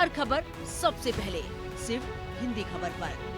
हर खबर सबसे पहले सिर्फ हिंदी खबर पर।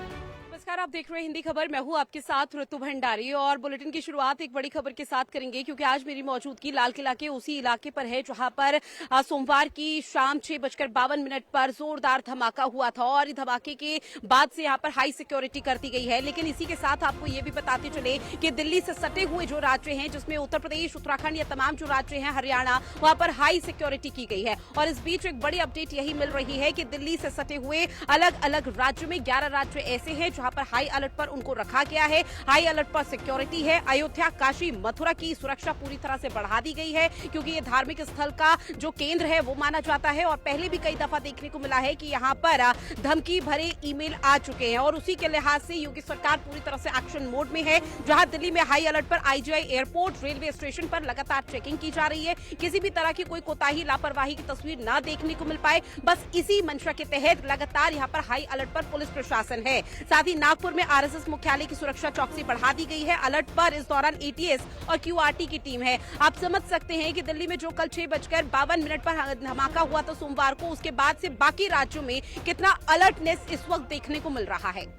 नमस्कार, आप देख रहे हैं हिंदी खबर। मैं हूं आपके साथ ऋतु भंडारी और बुलेटिन की शुरुआत एक बड़ी खबर के साथ करेंगे क्योंकि आज मेरी मौजूदगी लाल किला के उसी इलाके पर है जहां पर सोमवार की शाम 6:52 पर जोरदार धमाका हुआ था और इस धमाके के बाद से यहां पर हाई सिक्योरिटी कर दी गई है। लेकिन इसी के साथ आपको ये भी बताते चले कि दिल्ली से सटे हुए जो राज्य हैं, जिसमें उत्तर प्रदेश, उत्तराखंड, या तमाम जो राज्य हैं, हरियाणा, वहां पर हाई सिक्योरिटी की गई है। और इस बीच एक बड़ी अपडेट यही मिल रही है कि दिल्ली से सटे हुए अलग अलग राज्यों में 11 राज्य ऐसे हैं जहां पर हाई अलर्ट पर उनको रखा गया है। हाई अलर्ट पर सिक्योरिटी है। अयोध्या, काशी, मथुरा की सुरक्षा पूरी तरह से बढ़ा दी गई है क्योंकि ये धार्मिक स्थल का जो केंद्र है वो माना जाता है। और पहले भी कई दफा देखने को मिला है कि यहाँ पर धमकी भरे ईमेल आ चुके हैं और उसी के लिहाज से योगी सरकार पूरी तरह से एक्शन मोड में है। जहां दिल्ली में हाई अलर्ट पर आईजीआई एयरपोर्ट, रेलवे स्टेशन पर लगातार चेकिंग की जा रही है। किसी भी तरह की कोई कोताही, लापरवाही की तस्वीर न देखने को मिल पाए, बस इसी मंशा के तहत लगातार यहाँ पर हाई अलर्ट पर पुलिस प्रशासन है। साथ ही नागपुर में आरएसएस मुख्यालय की सुरक्षा चौकसी बढ़ा दी गई है। अलर्ट पर इस दौरान एटीएस और क्यूआरटी की टीम है। आप समझ सकते हैं कि दिल्ली में जो कल 6:52 पर धमाका हुआ था सोमवार को, उसके बाद से बाकी राज्यों में कितना अलर्टनेस इस वक्त देखने को मिल रहा है।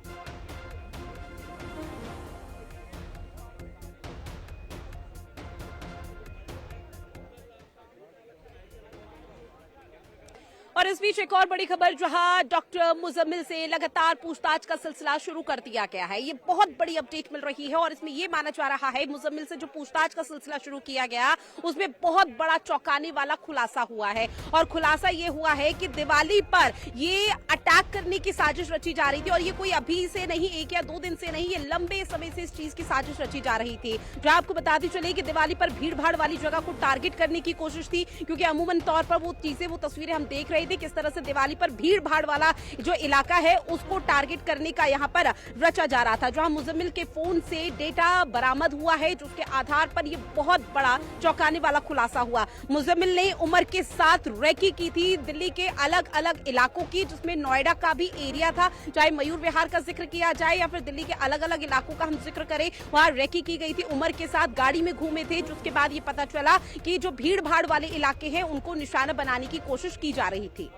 और इस बीच एक और बड़ी खबर, जहां डॉक्टर मुजम्मिल से लगातार पूछताछ का सिलसिला शुरू कर दिया गया है। ये बहुत बड़ी अपडेट मिल रही है और इसमें ये माना जा रहा है मुजम्मिल से जो पूछताछ का सिलसिला शुरू किया गया उसमें बहुत बड़ा चौंकाने वाला खुलासा हुआ है। और खुलासा ये हुआ है कि दिवाली पर ये अटैक करने की साजिश रची जा रही थी और ये कोई अभी से नहीं, 1 या 2 दिन से नहीं, ये लंबे समय से इस चीज की साजिश रची जा रही थी। जो आपको बताती चले कि दिवाली पर भीड़ भाड़ वाली जगह को टारगेट करने की कोशिश थी क्योंकि अमूमन तौर पर वो चीजें, वो तस्वीरें हम देख रहे थे किस तरह से दिवाली पर भीड़ भाड़ वाला जो इलाका है उसको टारगेट करने का यहाँ पर रचा जा रहा था। जहां मुजम्मिल के फोन से डेटा बरामद हुआ है जिसके आधार पर यह बहुत बड़ा चौंकाने वाला खुलासा हुआ। मुजम्मिल ने उमर के साथ रेकी की थी दिल्ली के अलग अलग इलाकों की, जिसमें नोएडा का भी एरिया था। चाहे मयूर विहार का जिक्र किया जाए या फिर दिल्ली के अलग अलग इलाकों का हम जिक्र करें, वहां रेकी की गई थी। उमर के साथ गाड़ी में घूमे थे, जिसके बाद ये पता चला कि जो भीड़ भाड़ वाले इलाके हैं उनको निशाना बनाने की कोशिश की जा रही थी।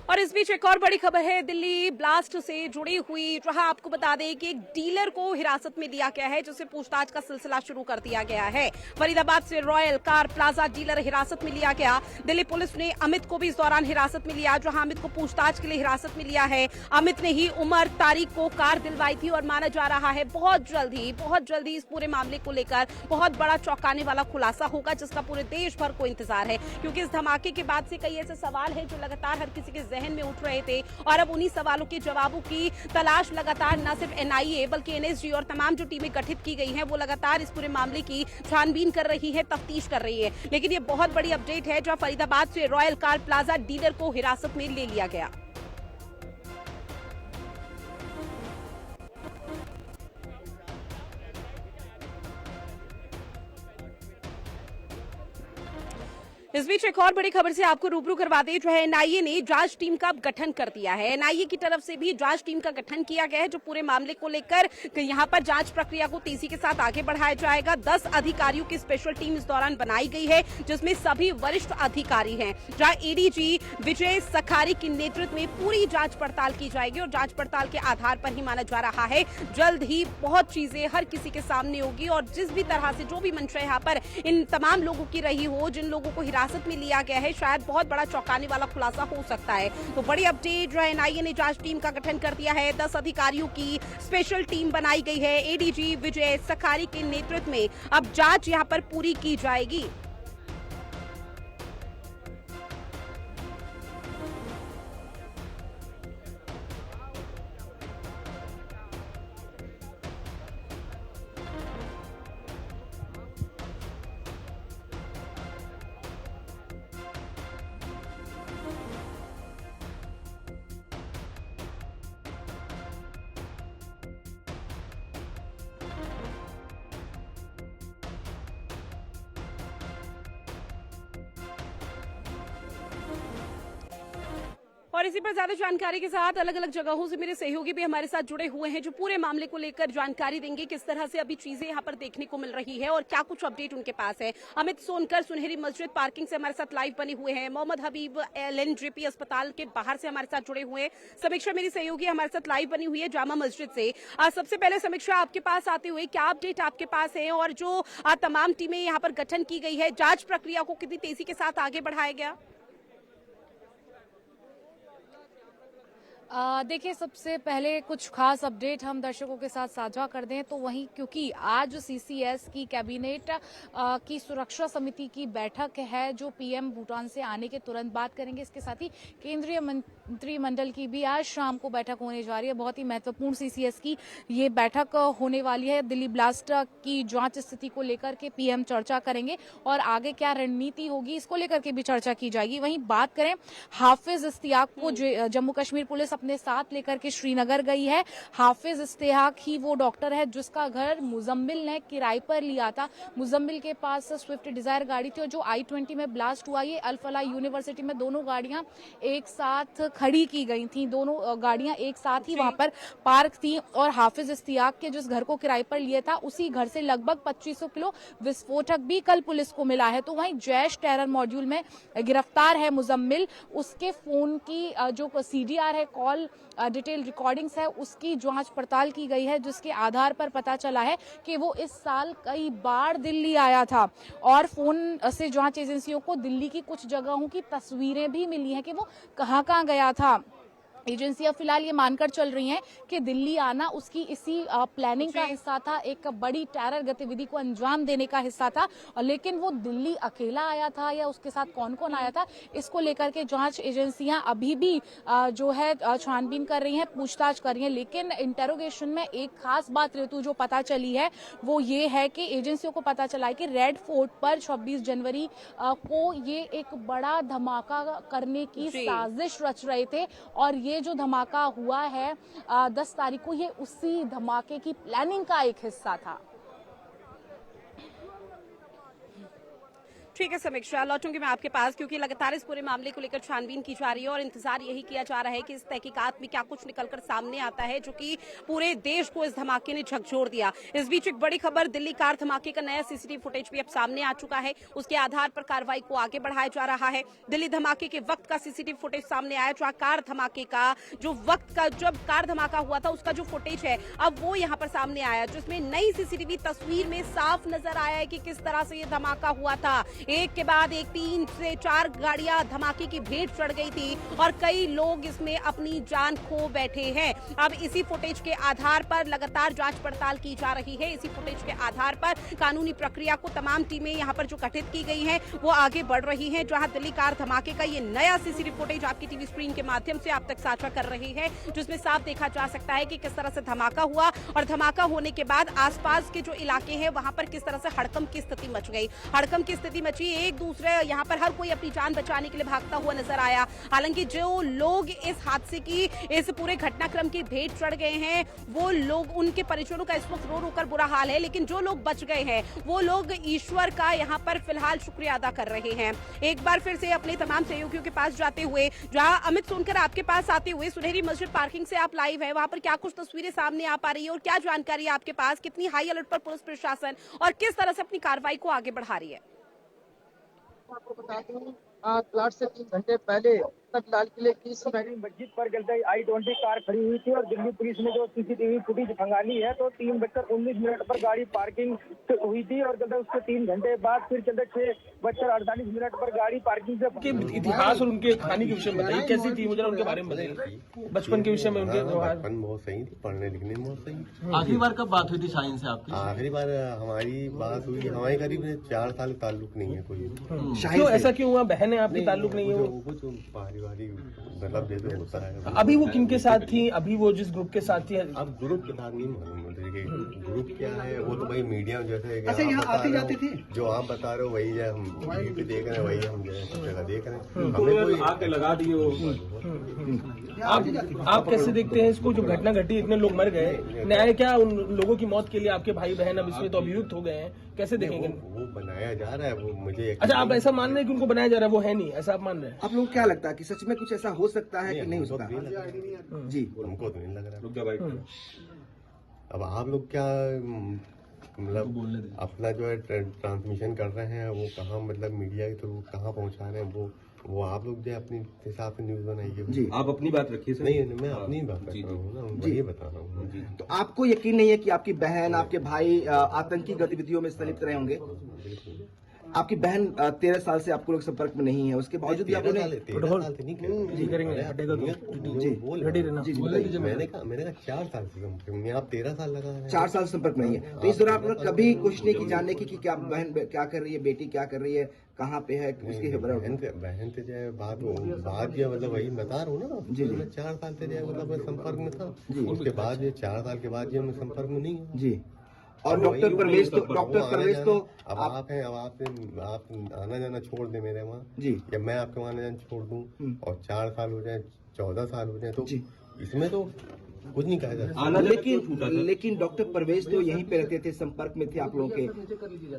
और इस बीच एक और बड़ी खबर है दिल्ली ब्लास्ट से जुड़ी हुई, जहां आपको बता दें कि एक डीलर को हिरासत में लिया गया है, जिससे पूछताछ का सिलसिला शुरू कर दिया गया है। फरीदाबाद से रॉयल कार प्लाजा डीलर हिरासत में लिया गया। दिल्ली पुलिस ने अमित को भी इस दौरान हिरासत में लिया, जहां अमित को पूछताछ के लिए हिरासत में लिया है। अमित ने ही उमर तारिक को कार दिलवाई थी और माना जा रहा है बहुत जल्दी इस पूरे मामले को लेकर बहुत बड़ा चौंकाने वाला खुलासा होगा, जिसका पूरे देश भर को इंतजार है। क्योंकि इस धमाके के बाद से कई ऐसे सवाल हैं जो लगातार हर किसी के जहन में उठ रहे थे और अब उन्हीं सवालों के जवाबों की तलाश लगातार न सिर्फ एनआईए बल्कि एनएसजी और तमाम जो टीमें गठित की गई हैं वो लगातार इस पूरे मामले की छानबीन कर रही है, तफ्तीश कर रही है। लेकिन ये बहुत बड़ी अपडेट है जहां फरीदाबाद से रॉयल कार प्लाजा डीलर को हिरासत में ले लिया गया। इस बीच एक और बड़ी खबर से आपको रूबरू करवा दें, जो है एनआईए ने जांच टीम का गठन कर दिया है। एनआईए की तरफ से भी जांच टीम का गठन किया गया है, जो पूरे मामले को लेकर यहां पर जांच प्रक्रिया को तेजी के साथ आगे बढ़ाया जाएगा। 10 अधिकारियों की स्पेशल टीम इस दौरान बनाई गई है, जिसमें सभी वरिष्ठ अधिकारी हैं। जहां एडीजी विजय सखारी के नेतृत्व में पूरी जांच पड़ताल की जाएगी और जांच पड़ताल के आधार पर ही माना जा रहा है जल्द ही बहुत चीजें हर किसी के सामने होगी। और जिस भी तरह से जो भी मंशा यहाँ पर इन तमाम लोगों की रही हो, जिन लोगों को हिरासत में लिया गया है, शायद बहुत बड़ा चौंकाने वाला खुलासा हो सकता है। तो बड़ी अपडेट, जो है एनआईए ने जांच टीम का गठन कर दिया है। 10 अधिकारियों की स्पेशल टीम बनाई गई है। एडीजी विजय सखारी के नेतृत्व में अब जांच यहां पर पूरी की जाएगी। और इसी पर ज्यादा जानकारी के साथ अलग अलग जगहों से मेरे सहयोगी भी हमारे साथ जुड़े हुए हैं जो पूरे मामले को लेकर जानकारी देंगे, किस तरह से अभी चीजें यहाँ पर देखने को मिल रही है और क्या कुछ अपडेट उनके पास है। अमित सोनकर सुनहरी मस्जिद पार्किंग से हमारे साथ लाइव बने हुए हैं। मोहम्मद हबीब LNJP अस्पताल के बाहर से हमारे साथ जुड़े हुए हैं। समीक्षा मेरी सहयोगी हमारे साथ लाइव बनी हुई है जामा मस्जिद से। सबसे पहले समीक्षा आपके पास आते हुए क्या अपडेट आपके पास है और जो तमाम टीमें यहाँ पर गठन की गई है, जांच प्रक्रिया को कितनी तेजी के साथ आगे बढ़ाया गया? देखिए, सबसे पहले कुछ खास अपडेट हम दर्शकों के साथ साझा कर दें तो वहीं, क्योंकि आज CCS की कैबिनेट की सुरक्षा समिति की बैठक है जो PM भूटान से आने के तुरंत बाद करेंगे। इसके साथ ही केंद्रीय मंत्रिमंडल की भी आज शाम को बैठक होने जा रही है। बहुत ही महत्वपूर्ण CCS की ये बैठक होने वाली है। दिल्ली ब्लास्ट की जांच स्थिति को लेकर के PM चर्चा करेंगे और आगे क्या रणनीति होगी इसको लेकर के भी चर्चा की जाएगी। वहीं बात करें हाफिज इश्तियाक को जम्मू कश्मीर पुलिस अपने साथ लेकर के श्रीनगर गई है। हाफिज इश्तियाक ही वो डॉक्टर है जिसका घर मुजम्मिल ने किराए पर लिया था। मुजम्मिल के पास स्विफ्ट डिजायर गाड़ी थी और जो I-20 में ब्लास्ट हुआ, ये अल-फलाह यूनिवर्सिटी में दोनों गाड़ियां एक साथ खड़ी की गई थी। दोनों गाड़ियां एक साथ ही वहां पर पार्क थी और हाफिज इश्तियाक के जिस घर को किराए पर लिया था उसी घर से लगभग 2500 किलो विस्फोटक भी कल पुलिस को मिला है। तो वहीं जैश टेरर मॉड्यूल में गिरफ्तार है मुजम्मिल। उसके फोन की जो CDR है, कॉल डिटेल रिकॉर्डिंग्स है, उसकी जांच पड़ताल की गई है जिसके आधार पर पता चला है कि वो इस साल कई बार दिल्ली आया था और फोन से जांच एजेंसियों को दिल्ली की कुछ जगहों की तस्वीरें भी मिली हैं कि वो कहां गया था। एजेंसियां फिलहाल ये मानकर चल रही हैं कि दिल्ली आना उसकी इसी प्लानिंग का हिस्सा था, एक बड़ी टेरर गतिविधि को अंजाम देने का हिस्सा था। लेकिन वो दिल्ली अकेला आया था या उसके साथ कौन कौन आया था, इसको लेकर के जांच एजेंसियां अभी भी जो है छानबीन कर रही हैं, पूछताछ कर रही हैं। लेकिन इंटेरोगेशन में एक खास बात ऋतु जो पता चली है वो ये है कि एजेंसियों को पता चला है कि रेड फोर्ट पर 26 जनवरी को ये एक बड़ा धमाका करने की साजिश रच रहे थे और ये जो धमाका हुआ है 10 तारीख को, ये उसी धमाके की प्लानिंग का एक हिस्सा था। ठीक है समीक्षा, लौटूंगी मैं आपके पास क्योंकि लगातार इस पूरे मामले को लेकर छानबीन की जा रही है और इंतजार यही किया जा रहा है कि इस तहकीकात में क्या कुछ निकलकर सामने आता है जो कि पूरे देश को इस धमाके ने झकझोर दिया। इस बीच एक बड़ी खबर, दिल्ली कार धमाके का नया CCTV फुटेज भी अब सामने आ चुका है। उसके आधार पर कार्रवाई को आगे बढ़ाया जा रहा है। दिल्ली धमाके के वक्त का CCTV फुटेज सामने आया, जहाँ कार धमाके का जो वक्त का, जब कार धमाका हुआ था उसका जो फुटेज है अब वो यहाँ पर सामने आया, जिसमें नई CCTV तस्वीर में साफ नजर आया है कि किस तरह से ये धमाका हुआ था। एक के बाद एक 3 से 4 गाड़ियां धमाके की भेंट चढ़ गई थी और कई लोग इसमें अपनी जान खो बैठे हैं। अब इसी फुटेज के आधार पर लगातार जांच पड़ताल की जा रही है। इसी फुटेज के आधार पर कानूनी प्रक्रिया को तमाम टीमें यहां पर जो गठित की गई हैं वो आगे बढ़ रही हैं। जहां दिल्ली कार धमाके का ये नया CCTV फुटेज आपकी टीवी स्क्रीन के माध्यम से आप तक साझा कर रही है, जिसमें साफ देखा जा सकता है कि किस तरह से धमाका हुआ और धमाका होने के बाद आसपास के जो इलाके हैं वहां पर किस तरह से हड़कंप की स्थिति मच गई। हड़कंप की स्थिति मची, एक दूसरे यहाँ पर हर कोई अपनी जान बचाने के लिए भागता हुआ नजर आया। हालांकि जो लोग इस हादसे की, इस पूरे घटनाक्रम की भेंट चढ़ गए हैं वो लोग, उनके परिजनों का इस वक्त रो कर बुरा हाल है, लेकिन जो लोग बच गए हैं वो लोग ईश्वर का यहाँ पर फिलहाल शुक्रिया अदा कर रहे हैं। एक बार फिर से अपने तमाम सहयोगियों के पास जाते हुए, जहाँ अमित सोनकर आपके पास आते हुए सुनहरी मस्जिद पार्किंग से आप लाइव है, वहां पर क्या कुछ तस्वीरें सामने आ पा रही है और क्या जानकारी है आपके पास, कितनी हाई अलर्ट पर पुलिस प्रशासन और किस तरह से अपनी कार्रवाई को आगे बढ़ा रही है? आपको बता दूं, प्लाट से 3 घंटे पहले तक लाल किले की सुनहरी मस्जिद पर जल्द I-20 कार खड़ी हुई थी और दिल्ली पुलिस ने जो CCTV फुटेज खंगाली है तो 3:19 पर गाड़ी पार्किंग हुई थी और जल्द उसके 3 घंटे बाद फिर जल्द 6:48 पर गाड़ी पार्किंग से। इतिहास और उनके कहानी के विषय में बताइए, कैसी थी, मुझे उनके बारे में बताइए, बचपन के विषय में उनके व्यवहार। बचपन बहुत सही थी, पढ़ने लिखने में बहुत सही। आखिरी बार कब बात हुई थी शाहीन से आपकी? आखिरी बार हमारी बात हुई, हमारे करीब 4 साल ताल्लुक नहीं है कोई। क्यों ऐसा क्यों हुआ? बहन है आपकी, ताल्लुक नहीं है? वो कुछ पारिवारिक मतलब जैसे होता है। अभी वो किनके साथ थी? अभी वो जिस ग्रुप के साथ थी? अब ग्रुप के साथ नहीं मालूम मुझे, ग्रुप क्या है वो तो भाई मीडिया जैसे यहाँ आती जाती थी, जो आप बता रहे हो वही है, हम टीवी पे देख रहे हैं, वही हम सब जगह देख रहे हैं। आके लगा दिए। आप कैसे देखते हैं इसको, जो घटना घटी, इतने लोग मर गए, न्याय क्या उन लोगों की मौत के लिए? आपके भाई बहन अब इसमें तो अभियुक्त हो गए हैं, कैसे देखेंगे? वो बनाया जा रहा है, वो मुझे अच्छा, आप ऐसा मान रहे हैं कि उनको बनाया जा रहा है, वो है नहीं, ऐसा आप मान रहे हैं? आप लोगों को क्या लगता है कि सच में कुछ ऐसा हो सकता है कि नहीं हो सकता? जी, हमको तो नहीं लग रहा। अब आप लोग क्या मतलब अपना जो है ट्रांसमिशन कर रहे हैं, वो कहाँ मतलब मीडिया के थ्रू कहाँ पहुँचा रहे हैं, वो आप लोग जो अपने हिसाब से न्यूज बनाइए। जी, आप अपनी बात रखिए सर। नहीं, मैं अपनी बात कर रहा हूँ ना, वही बता रहा हूँ। तो आपको यकीन नहीं है कि आपकी बहन, आपके भाई आतंकी गतिविधियों में संलिप्त रहे होंगे? आपकी बहन 13 साल से आपको लोग संपर्क में नहीं है, उसके बावजूद भी आप लोगों ने 13 साल से नहीं मैंने कहा 4 साल से संपर्क में, आप 13 साल लगा रहे हैं। 4 साल संपर्क में नहीं है, तो इस दौरान आप लोग कभी कोशिश नहीं की जानने की कि क्या बहन क्या कर रही है, बेटी क्या कर रही है, कहाँ पे है, उसकी बहन से जो है बात जो मतलब वही बता रहा हूँ ना जी, मैं 4 साल से जो है मतलब संपर्क में था, उसके बाद ये 4 साल के बाद जो मैं संपर्क में नहीं हूँ जी। और डॉक्टर परवेज तो अब आप हैं, अब आप आना जाना छोड़ दे मेरे वहाँ जी, या मैं आपके वहाँ आना जाना छोड़ दूँ और 4 साल हो जाए, 14 साल हो जाए, तो इसमें तो कुछ नहीं कहा जाता। लेकिन डॉक्टर परवेज तो यहीं पे रहते थे, संपर्क में थे आप लोगों के?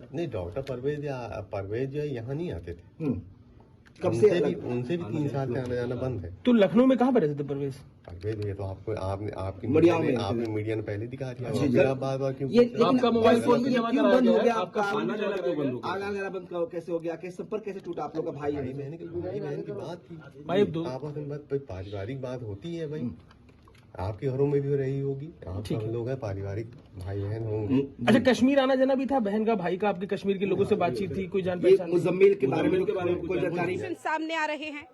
नहीं, डॉक्टर परवेज जो है यहाँ नहीं आते थे। कब से? उनसे भी 3 साल से आना जाना बंद है। तो लखनऊ में कहाँ पर रहते थे परवेज? ये तो आपकी मीडिया ने पहले दिखा दिया, बार क्यों? आपका मोबाइल फोन भी जमा कराया बंद हो गया, आपका आना जाना क्यों बंद हो गया? आना जाना बंद कैसे हो गया? कैसे संपर्क कैसे टूटा आप लोग का? भाई बहन की बात थी, भाई आपस में पारिवारिक बात होती है भाई, आपके घरों में भी रही होगी, आप सब लोग हैं, पारिवारिक भाई बहन होंगे। अच्छा, कश्मीर आना जाना भी था बहन का, भाई का, आपके कश्मीर के लोगों से बातचीत थी, कोई जान पहचान? मुजम्मिल के बारे में कोई जानकारी? सामने आ रहे हैं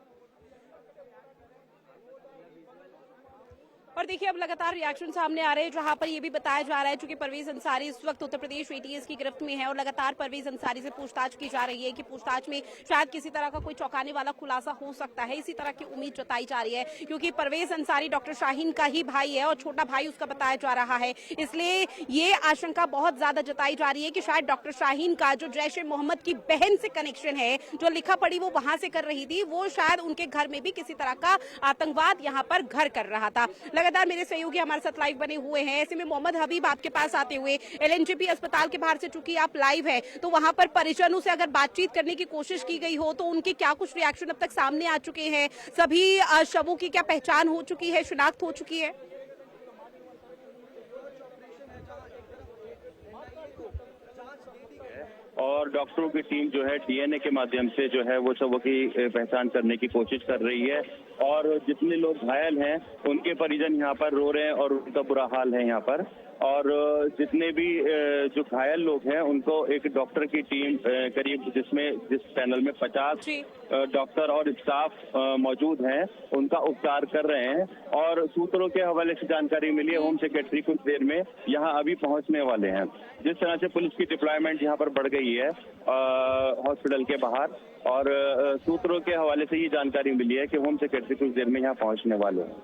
और देखिए अब लगातार रिएक्शन सामने आ रहे हैं, जहां पर ये भी बताया जा रहा है चूंकि परवेज अंसारी इस वक्त उत्तर प्रदेश एटीएस की गिरफ्त में है और लगातार परवेज अंसारी से पूछताछ की जा रही है कि पूछताछ में शायद किसी तरह का कोई चौंकाने वाला खुलासा हो सकता है। इसी तरह की उम्मीद जताई जा रही है क्योंकि परवेज अंसारी डॉक्टर शाहीन का ही भाई है और छोटा भाई उसका बताया जा रहा है, इसलिए ये आशंका बहुत ज्यादा जताई जा रही है कि शायद डॉक्टर शाहीन का जो जैश ए मोहम्मद की बहन से कनेक्शन है, जो लिखा पढ़ी वो वहां से कर रही थी, वो शायद उनके घर में भी किसी तरह का आतंकवाद यहाँ पर घर कर रहा था। लगातार मेरे सहयोगी हमारे साथ लाइव बने हुए हैं, ऐसे में मोहम्मद हबीब आपके पास आते हुए एलएनजेपी अस्पताल के बाहर से चूंकि आप लाइव है तो वहां पर परिजनों से अगर बातचीत करने की कोशिश की गई हो तो उनके क्या कुछ रिएक्शन अब तक सामने आ चुके हैं? सभी शवों की क्या पहचान हो चुकी है, शिनाख्त हो चुकी है? और डॉक्टरों की टीम जो है डीएनए के माध्यम से जो है वो सबों की पहचान करने की कोशिश कर रही है और जितने लोग घायल हैं उनके परिजन यहाँ पर रो रहे हैं और उनका बुरा हाल है यहाँ पर। और जितने भी जो घायल लोग हैं उनको एक डॉक्टर की टीम करीब जिस पैनल में 50 डॉक्टर और स्टाफ मौजूद हैं उनका उपचार कर रहे हैं। और सूत्रों के हवाले से जानकारी मिली है होम सेक्रेटरी कुछ देर में यहाँ अभी पहुंचने वाले हैं। जिस तरह से पुलिस की डिप्लॉयमेंट यहाँ पर बढ़ गई है हॉस्पिटल के बाहर और सूत्रों के हवाले से ये जानकारी मिली है कि होम सेक्रेटरी कुछ देर में यहाँ पहुंचने वाले हैं।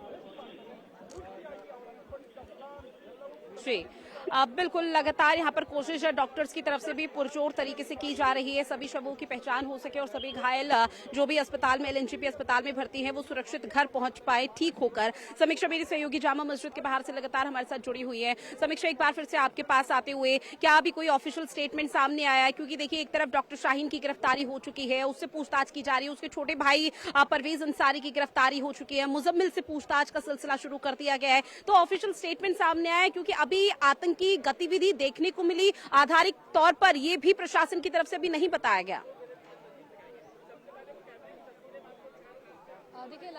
बिल्कुल लगातार यहाँ पर कोशिश है डॉक्टर्स की तरफ से भी पुरजोर तरीके से की जा रही है, सभी शवों की पहचान हो सके और सभी घायल जो भी अस्पताल में एलएनजेपी अस्पताल में भर्ती हैं वो सुरक्षित घर पहुंच पाए ठीक होकर। समीक्षा मेरी सहयोगी जामा मस्जिद के बाहर से लगातार हमारे साथ जुड़ी हुई है। समीक्षा, एक बार फिर से आपके पास आते हुए क्या अभी कोई ऑफिशियल स्टेटमेंट सामने आया है? क्योंकि देखिए एक तरफ डॉक्टर शाहीन की गिरफ्तारी हो चुकी है, उससे पूछताछ की जा रही है, उसके छोटे भाई परवेज अंसारी की गिरफ्तारी हो चुकी है, मुजम्मिल से पूछताछ का सिलसिला शुरू कर दिया गया है, तो ऑफिशियल स्टेटमेंट सामने आया है क्योंकि अभी आतंकी गतिविधि देखने को मिली, आधारिक तौर पर यह भी प्रशासन की तरफ से भी नहीं बताया गया। देखिए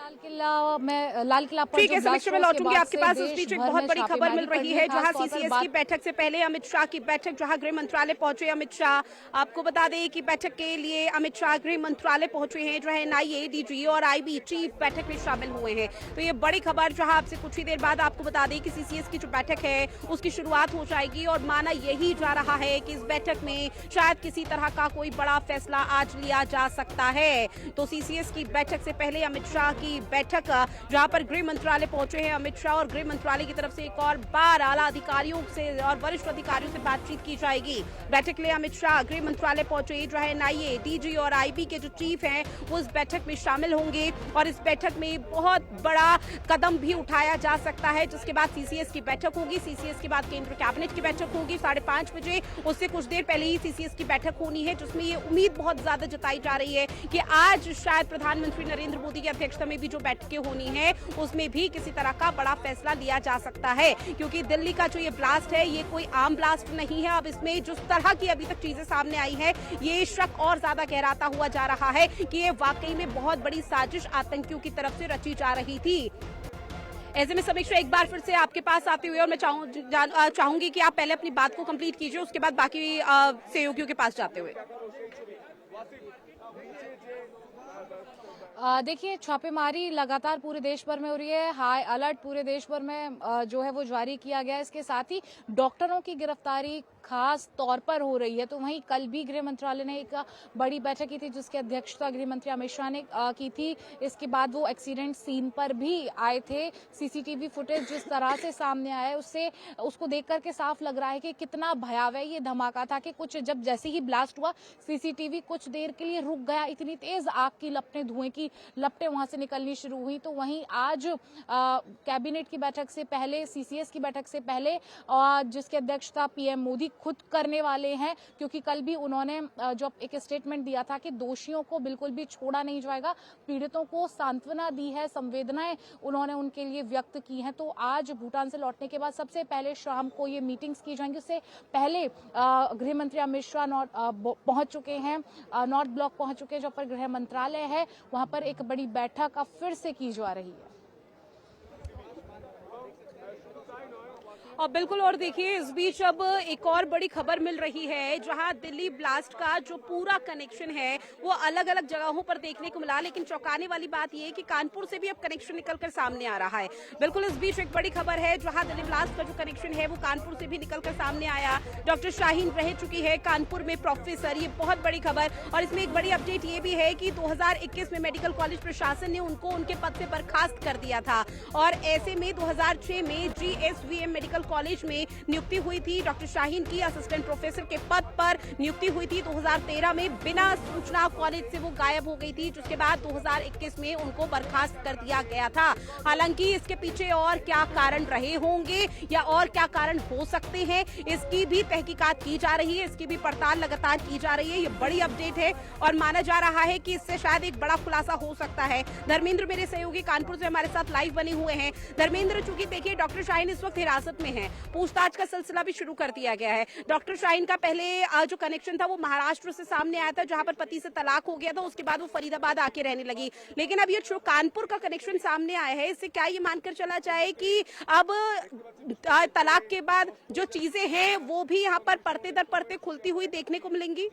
लाल किला पर ठीक है, समीक्षा में लौटूंगी आपके पास। इस बीच एक बहुत बड़ी खबर मिल रही है जहां सीसीएस की बैठक से पहले अमित शाह की बैठक, जहां गृह मंत्रालय पहुंचे अमित शाह। आपको बता दें कि बैठक के लिए अमित शाह गृह मंत्रालय पहुंचे हैं, जो है एनआईए डीजी और आईबी चीफ बैठक में शामिल हुए हैं। तो ये बड़ी खबर जहां आपसे कुछ ही देर बाद आपको बता दें कि सीसीएस की जो बैठक है उसकी शुरुआत हो जाएगी और माना यही जा रहा है कि इस बैठक में शायद किसी तरह का कोई बड़ा फैसला आज लिया जा सकता है। तो सीसीएस की बैठक से पहले अमित शाह की बैठक, जहां पर गृह मंत्रालय पहुंचे हैं अमित शाह, और गृह मंत्रालय की तरफ से एक और बार आला अधिकारियों से और वरिष्ठ अधिकारियों से बातचीत की जाएगी। बैठक के लिए अमित शाह गृह मंत्रालय पहुंचे, जो है एनआईए, डीजी और आईबी के जो चीफ हैं वो इस बैठक में शामिल होंगे, और इस बैठक में बहुत बड़ा कदम भी उठाया जा सकता है। जिसके बाद सीसीएस की बैठक होगी, सीसीएस के बाद केंद्र कैबिनेट की बैठक होगी 5:30 बजे। उससे कुछ देर पहले ही सीसीएस की बैठक होनी है, जिसमें ये उम्मीद बहुत ज्यादा जताई जा रही है कि आज शायद प्रधानमंत्री नरेंद्र मोदी की अध्यक्षता में भी जो बैठकें होनी है उसमें भी किसी तरह का बड़ा फैसला लिया जा सकता है, क्योंकि दिल्ली का जो ये ब्लास्ट है ये कोई आम ब्लास्ट नहीं है। अब इसमें जिस तरह की अभी तक चीजें सामने आई है, ये शक और ज्यादा गहराता हुआ जा रहा है कि ये वाकई में बहुत बड़ी साजिश आतंकियों की तरफ से रची जा रही थी। ऐसे में समीक्षा एक बार फिर से आपके पास आते हुए, और मैं चाहूंगी कि आप पहले अपनी बात को कंप्लीट कीजिए, उसके बाद बाकी सहयोगियों के पास जाते हुए। देखिए, छापेमारी लगातार पूरे देश भर में हो रही है, हाई अलर्ट पूरे देश भर में जो है वो जारी किया गया है। इसके साथ ही डॉक्टरों की गिरफ्तारी खास तौर पर हो रही है। तो वहीं कल भी गृह मंत्रालय ने एक बड़ी बैठक की थी, जिसकी अध्यक्षता गृह मंत्री अमित शाह ने की थी। इसके बाद वो एक्सीडेंट सीन पर भी आए थे। सीसीटीवी फुटेज जिस तरह से सामने आया है उससे उसको देख करके साफ लग रहा है कि कितना भयावह ये धमाका था, कि कुछ जब जैसे ही ब्लास्ट हुआ सीसीटीवी कुछ देर के लिए रुक गया, इतनी तेज आग की लपटें, धुएं की लपटें वहां से निकलनी शुरू हुई। तो वहीं आज कैबिनेट की बैठक से पहले, सीसीएस की बैठक से पहले, जिसकी अध्यक्षता पीएम मोदी खुद करने वाले हैं, क्योंकि कल भी उन्होंने जो एक स्टेटमेंट दिया था कि दोषियों को बिल्कुल भी छोड़ा नहीं जाएगा, पीड़ितों को सांत्वना दी है, संवेदनाएं उन्होंने उनके लिए व्यक्त की हैं। तो आज भूटान से लौटने के बाद सबसे पहले शाम को ये मीटिंग्स की जाएंगी। उससे पहले गृह मंत्री अमित शाह पहुंच चुके हैं, नॉर्थ ब्लॉक पहुंच चुके हैं, जहां पर गृह मंत्रालय है, वहां पर एक बड़ी बैठक अब फिर से की जा रही है। और बिल्कुल, और देखिए इस बीच अब एक और बड़ी खबर मिल रही है, जहां दिल्ली ब्लास्ट का जो पूरा कनेक्शन है वो अलग अलग जगहों पर देखने को मिला, लेकिन चौंकाने वाली बात यह है कि कानपुर से भी अब कनेक्शन निकलकर सामने आ रहा है। बिल्कुल, इस बीच एक बड़ी खबर है, जहां दिल्ली ब्लास्ट का जो कनेक्शन है वो कानपुर से भी निकलकर सामने आया। डॉक्टर शाहीन रह चुकी है कानपुर में प्रोफेसर, ये बहुत बड़ी खबर। और इसमें एक बड़ी अपडेट ये भी है कि 2021 में मेडिकल कॉलेज प्रशासन ने उनको उनके पद से बर्खास्त कर दिया था, और ऐसे में 2006 में जीएसवीएम मेडिकल कॉलेज में नियुक्ति हुई थी। डॉक्टर शाहीन की असिस्टेंट प्रोफेसर के पद पर नियुक्ति हुई थी 2013 में, बिना सूचना कॉलेज से वो गायब हो गई थी, जिसके बाद 2021 में उनको बर्खास्त कर दिया गया था। हालांकि इसके पीछे और क्या कारण रहे होंगे या और क्या कारण हो सकते हैं, इसकी भी तहकीकात की जा रही है, इसकी भी पड़ताल लगातार की जा रही है। ये बड़ी अपडेट है और माना जा रहा है कि इससे शायद एक बड़ा खुलासा हो सकता है। धर्मेंद्र मेरे सहयोगी कानपुर से हमारे साथ लाइव बने हुए हैं। धर्मेंद्र, चूंकि देखिए डॉक्टर शाहीन इस वक्त हिरासत में है, पूछताछ का सिलसिला भी शुरू कर दिया गया है। डॉक्टर शाहीन का पहले जो कनेक्शन था वो महाराष्ट्र से सामने आया था, जहां पर पति से तलाक हो गया था, उसके बाद वो फरीदाबाद आके रहने लगी। लेकिन अब ये जो कानपुर का कनेक्शन सामने आया है, इससे क्या ये मानकर चला जाए कि अब तलाक के बाद जो चीजें हैं वो भी यहाँ पर परते दर परते खुलती हुई देखने को मिलेंगी?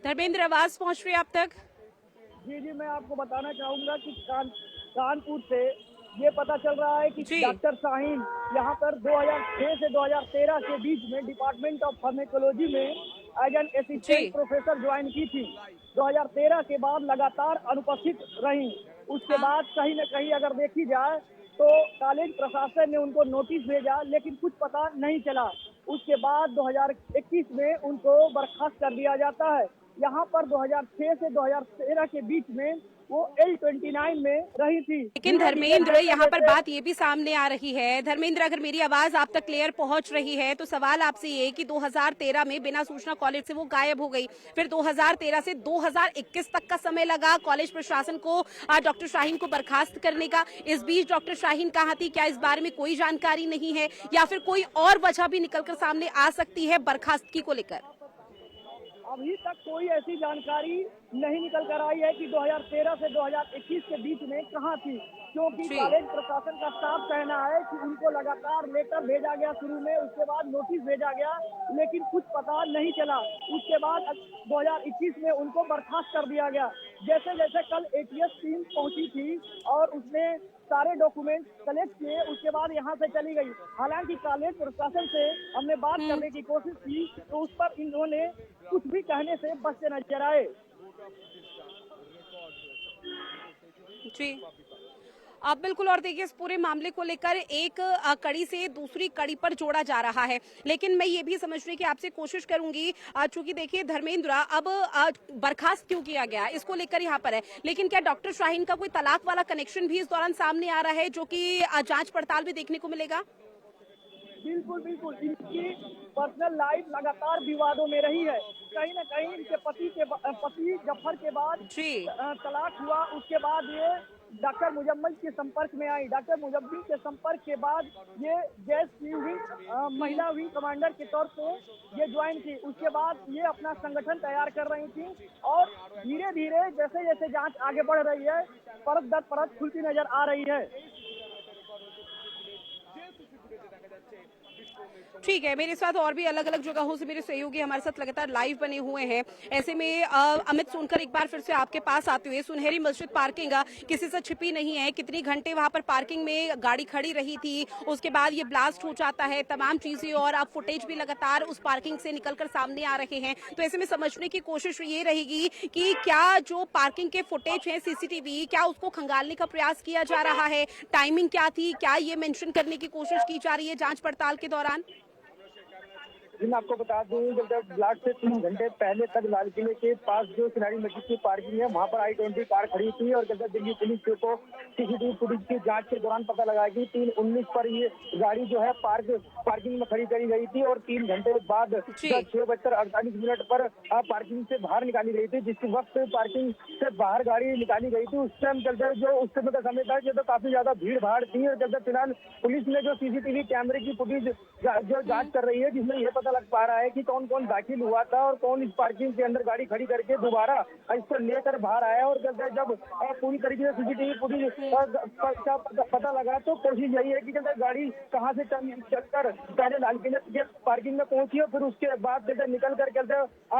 धर्मेंद्र, आवाज पहुंच रही है आप तक? जी, मैं आपको बताना चाहूंगा कि कानपुर से ये पता चल रहा है कि डॉक्टर शाहीन यहाँ पर 2006 से 2013 के बीच में डिपार्टमेंट ऑफ फार्मेकोलॉजी में as an assistant professor join की थी। 2013 के बाद लगातार अनुपस्थित रही। उसके बाद कहीं न कहीं अगर देखी जाए तो कॉलेज प्रशासन ने उनको नोटिस भेजा, लेकिन कुछ पता नहीं चला। उसके बाद 2021 में उनको बर्खास्त कर दिया जाता है। यहाँ पर 2006 से 2013 के बीच में वो L29 में रही थी। लेकिन धर्मेंद्र, यहाँ पर बात ये भी सामने आ रही है, धर्मेंद्र अगर मेरी आवाज आप तक क्लियर पहुंच रही है तो सवाल आपसे ये कि 2013 में बिना सूचना कॉलेज से वो गायब हो गई, फिर 2013 से 2021 तक का समय लगा कॉलेज प्रशासन को डॉक्टर शाहीन को बर्खास्त करने का। इस बीच डॉक्टर शाहीन कहाँ थी, क्या इस बारे में कोई जानकारी नहीं है, या फिर कोई और वजह भी निकलकर सामने आ सकती है बर्खास्तगी को लेकर? अभी तक कोई ऐसी जानकारी नहीं निकल कर आई है कि 2013 से 2021 के बीच में कहाँ थी, क्योंकि कॉलेज प्रशासन का साफ कहना है कि उनको लगातार लेटर भेजा गया शुरू में, उसके बाद नोटिस भेजा गया, लेकिन कुछ पता नहीं चला। उसके बाद 2021 में उनको बर्खास्त कर दिया गया। जैसे जैसे कल एटीएस टीम पहुंची थी और उसने सारे डॉक्यूमेंट कलेक्ट किए, उसके बाद यहाँ से चली गई। हालांकि कॉलेज प्रशासन से हमने बात करने की कोशिश की तो उस पर इन्होंने कुछ भी कहने से बचते नजर आए। जी अब बिल्कुल, और देखिए इस पूरे मामले को लेकर एक कड़ी से दूसरी कड़ी पर जोड़ा जा रहा है, लेकिन मैं ये भी समझने की आपसे कोशिश करूंगी, चूंकि देखिए धर्मेंद्र अब बर्खास्त क्यों किया गया इसको लेकर यहाँ पर है, लेकिन क्या डॉक्टर शाहीन का कोई तलाक वाला कनेक्शन भी इस दौरान सामने आ रहा है जो कि जांच पड़ताल भी देखने को मिलेगा? बिल्कुल बिल्कुल, इनकी पर्सनल लाइफ लगातार विवादों में रही है। कहीं न कहीं इनके पति जफर के बाद तलाक हुआ, उसके बाद ये डॉक्टर मुजम्मिल के संपर्क में आई। डॉक्टर मुजम्मिल के संपर्क के बाद ये जैश की महिला विंग कमांडर के तौर पे ये ज्वाइन की। उसके बाद ये अपना संगठन तैयार कर रही थी और धीरे धीरे जैसे जैसे जांच आगे बढ़ रही है, परत दर परत खुलती नजर आ रही है। ठीक है, मेरे साथ और भी अलग अलग जगहों से मेरे सहयोगी हमारे साथ लगातार लाइव बने हुए हैं। ऐसे में अमित सोनकर, एक बार फिर से आपके पास आते हुए, सुनहरी मस्जिद पार्किंग किसी से छिपी नहीं है, कितनी घंटे वहां पर पार्किंग में गाड़ी खड़ी रही थी, उसके बाद ये ब्लास्ट हो जाता है, तमाम चीजें और अब फुटेज भी लगातार उस पार्किंग से निकलकर सामने आ रहे हैं। तो ऐसे में समझने की कोशिश ये रहेगी कि क्या जो पार्किंग के फुटेज है सीसीटीवी, क्या उसको खंगालने का प्रयास किया जा रहा है, टाइमिंग क्या थी, क्या ये मेंशन करने की कोशिश की जा रही है जांच पड़ताल के दौरान? मैं आपको बता दूं, जब ब्लास्ट से 3 घंटे पहले तक लाल किले के पास जो सुनहरी मस्जिद की पार्किंग है वहां पर I-20 कार खड़ी थी और जब दिल्ली पुलिस को सीसीटीवी फुटेज की जांच के दौरान पता लगा कि 3:19 पर ये गाड़ी जो है पार्किंग में खड़ी करी गई थी और 3 घंटे बाद 6:48 पर पार्किंग से बाहर निकाली गई थी। जिस वक्त पार्किंग से बाहर गाड़ी निकाली गई थी उस टाइम चलते जो उस समय का समय था कि तो काफी ज्यादा भीड़ भाड़ थी और जब फिलहाल पुलिस ने जो सीसीटीवी कैमरे की फुटेज जो जांच कर रही है, जिसमें यह पता लग पा रहा है कि कौन कौन दाखिल हुआ था और कौन इस पार्किंग के अंदर गाड़ी खड़ी करके दोबारा इसको लेकर बाहर आया। और जब पूरी तरीके से सीसीटीवी फुटेज का पता लगा तो कोशिश यही है कि गाड़ी कहां से चलकर पहले लाल किले के पार्किंग में पहुंची और फिर उसके बाद निकल कर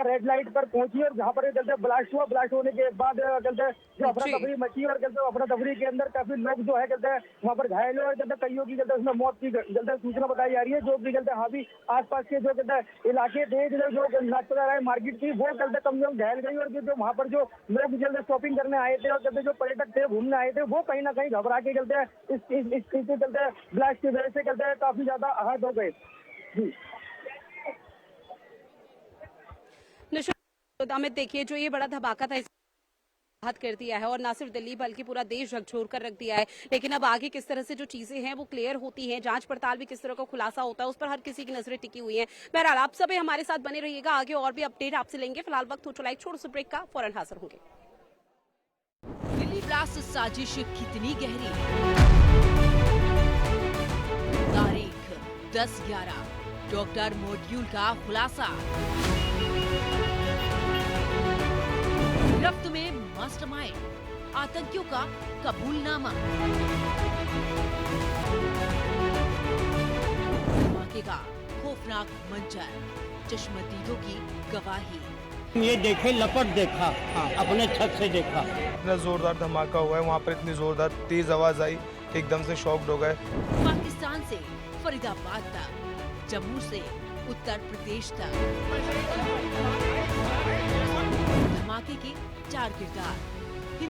रेड लाइट पर पहुंची और जहां पर ब्लास्ट हुआ। ब्लास्ट होने के बाद जो अफरा तफरी मची और अफरा तफरी के अंदर काफी लोग जो है वहाँ पर घायल हुए और कईयों की उसमें मौत की सूचना बताई जा रही है। जो भी हाँ भी आसपास के जो इलाके थे जो लाजपत मार्केट थी वो कम से कम घायल गई और जो वहाँ पर जो लोग शॉपिंग करने आए थे और जो पर्यटक थे घूमने आए थे वो कहीं ना कहीं घबरा के इस ब्लास्ट की वजह से काफी ज्यादा आहत हो गए। अमित, देखिए जो ये बड़ा धमाका था हद कर दिया है और ना सिर्फ दिल्ली बल्कि पूरा देश झकझोर कर रख दिया है, लेकिन अब आगे किस तरह से जो चीजें हैं वो क्लियर होती हैं, जांच पड़ताल भी किस तरह का खुलासा होता है, उस पर हर किसी की नजरें टिकी हुई हैं। बहरहाल आप सब हमारे साथ बने रहिएगा, आगे और भी अपडेट आपसे लेंगे। फिलहाल वक्त हो चला एक छोटे से ब्रेक का, फौरन हाजिर होंगे। दिल्ली ब्लास्ट साजिश कितनी गहरी? तारीख 10/11, डॉक्टर मॉड्यूल का खुलासा। गिरफ्त में मास्टरमाइंड, आतंकियों का कबूलनामा। धमाके का खौफनाक मंजर, चश्मदीदों की गवाही। ये देखे लपट देखा, अपने छत से देखा। इतना जोरदार धमाका हुआ है, वहाँ पर इतनी जोरदार तेज आवाज आई, एकदम से शॉक्ड हो गए। पाकिस्तान से फरीदाबाद तक, जम्मू से उत्तर प्रदेश तक, धमाके के 4 किरदार।